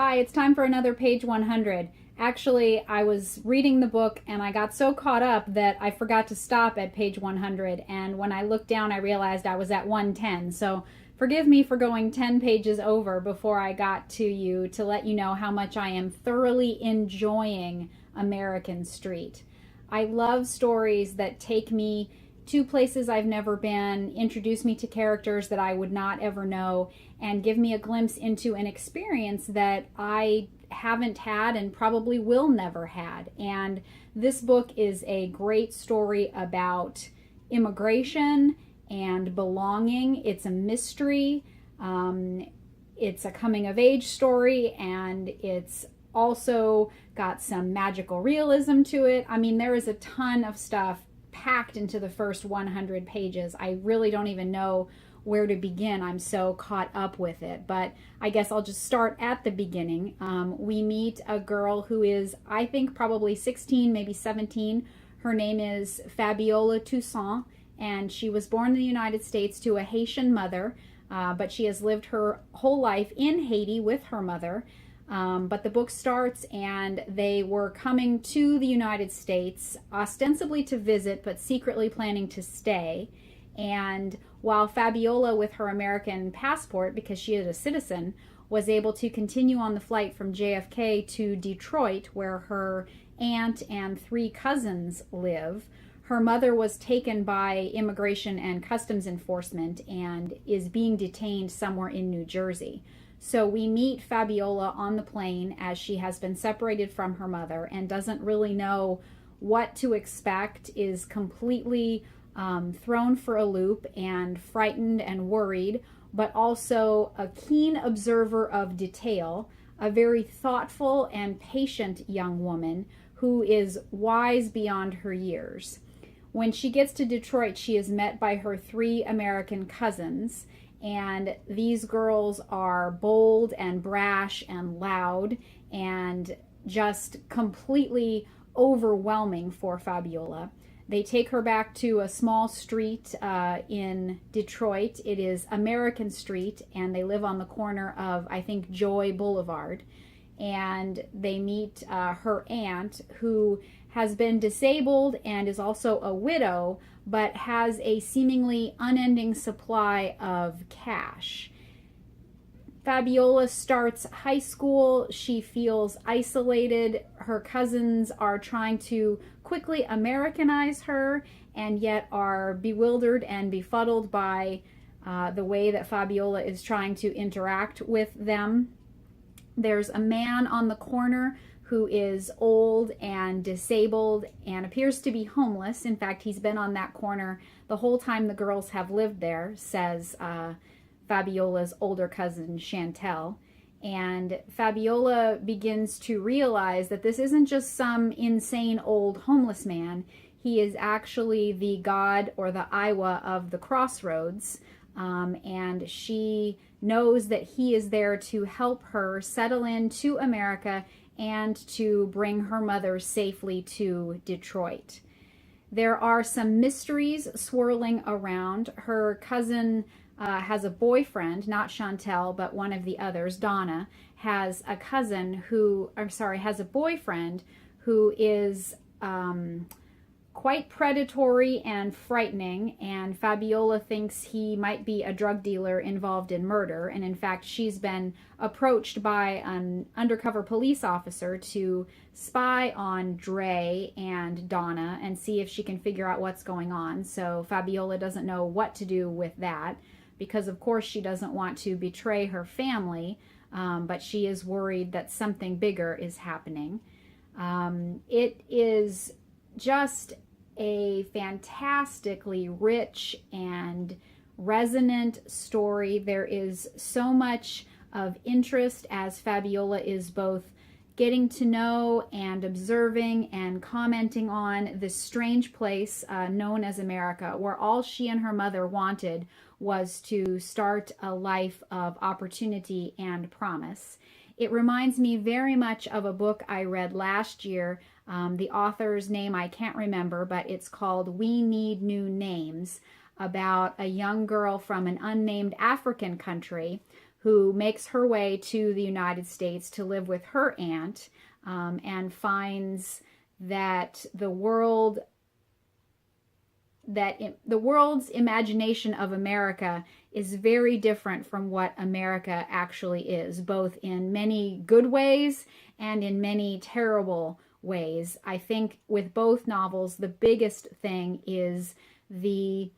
Hi, it's time for another page 100. Actually, I was reading the book and I got so caught up that I forgot to stop at page 100. And when I looked down, I realized I was at 110. So forgive me for going 10 pages over before I got to you to let you know how much I am thoroughly enjoying American Street. I love stories that take me to places I've never been, introduce me to characters that I would not ever know, and give me a glimpse into an experience that I haven't had and probably will never had. And this book is a great story about immigration and belonging. It's a mystery. It's a coming of age story, and it's also got some magical realism to it. I mean, there is a ton of stuff packed into the first 100 pages. I really don't even know where to begin. I'm so caught up with it. But I guess I'll just start at the beginning. We meet a girl who is, I think, probably 16, maybe 17. Her name is Fabiola Toussaint, and she was born in the United States to a Haitian mother, but she has lived her whole life in Haiti with her mother. But the book starts and they were coming to the United States ostensibly to visit, but secretly planning to stay. And while Fabiola, with her American passport, because she is a citizen, was able to continue on the flight from JFK to Detroit, where her aunt and 3 cousins live, her mother was taken by Immigration and Customs Enforcement and is being detained somewhere in New Jersey. So we meet Fabiola on the plane as she has been separated from her mother and doesn't really know what to expect, is completely thrown for a loop and frightened and worried, but also a keen observer of detail, a very thoughtful and patient young woman who is wise beyond her years. When she gets to Detroit, she is met by her 3 American cousins. And these girls are bold and brash and loud and just completely overwhelming for Fabiola. They take her back to a small street in Detroit. It is American Street, and they live on the corner of, I think, Joy Boulevard. And they meet her aunt, who has been disabled and is also a widow, but has a seemingly unending supply of cash. Fabiola starts high school. She feels isolated. Her cousins are trying to quickly Americanize her and yet are bewildered and befuddled by the way that Fabiola is trying to interact with them. There's a man on the corner who is old and disabled and appears to be homeless. In fact, he's been on that corner the whole time the girls have lived there, says Fabiola's older cousin, Chantel. And Fabiola begins to realize that this isn't just some insane old homeless man. He is actually the god or the Iwa of the crossroads. And she knows that he is there to help her settle into America and to bring her mother safely to Detroit. There are some mysteries swirling around. Her cousin has a boyfriend, not Chantel, but one of the others, Donna, has a boyfriend who is quite predatory and frightening, and Fabiola thinks he might be a drug dealer involved in murder. And in fact, she's been approached by an undercover police officer to spy on Dre and Donna and see if she can figure out what's going on. So Fabiola doesn't know what to do with that because, of course, she doesn't want to betray her family, but she is worried that something bigger is happening. It is just a fantastically rich and resonant story. There is so much of interest as Fabiola is both getting to know and observing and commenting on this strange place known as America, where all she and her mother wanted was to start a life of opportunity and promise. It reminds me very much of a book I read last year. The author's name I can't remember, but it's called We Need New Names, about a young girl from an unnamed African country who makes her way to the United States to live with her aunt, and finds that the world's imagination of America is very different from what America actually is, both in many good ways and in many terrible ways. I think with both novels, the biggest thing is the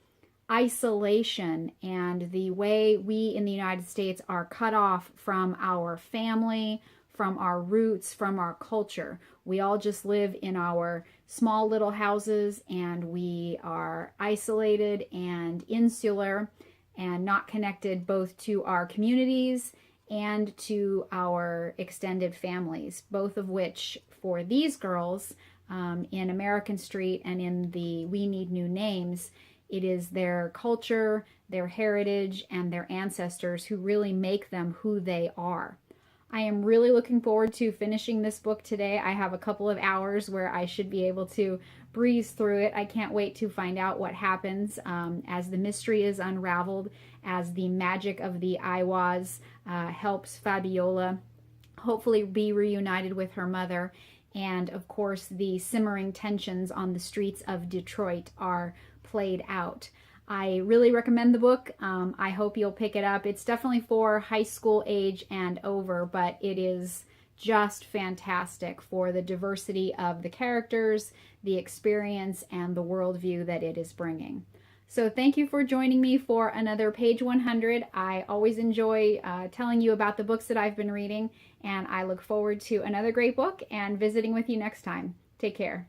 isolation and the way we in the United States are cut off from our family, from our roots, from our culture. We all just live in our small little houses, and we are isolated and insular and not connected both to our communities and to our extended families, both of which for these girls in American Street and in the We Need New Names, it is their culture, their heritage, and their ancestors who really make them who they are. I am really looking forward to finishing this book today. I have a couple of hours where I should be able to breeze through it. I can't wait to find out what happens as the mystery is unraveled, as the magic of the Iwas helps Fabiola hopefully be reunited with her mother. And of course, the simmering tensions on the streets of Detroit are played out. I really recommend the book. I hope you'll pick it up. It's definitely for high school age and over, but it is just fantastic for the diversity of the characters, the experience, and the worldview that it is bringing. So thank you for joining me for another Page 100. I always enjoy telling you about the books that I've been reading, and I look forward to another great book and visiting with you next time. Take care.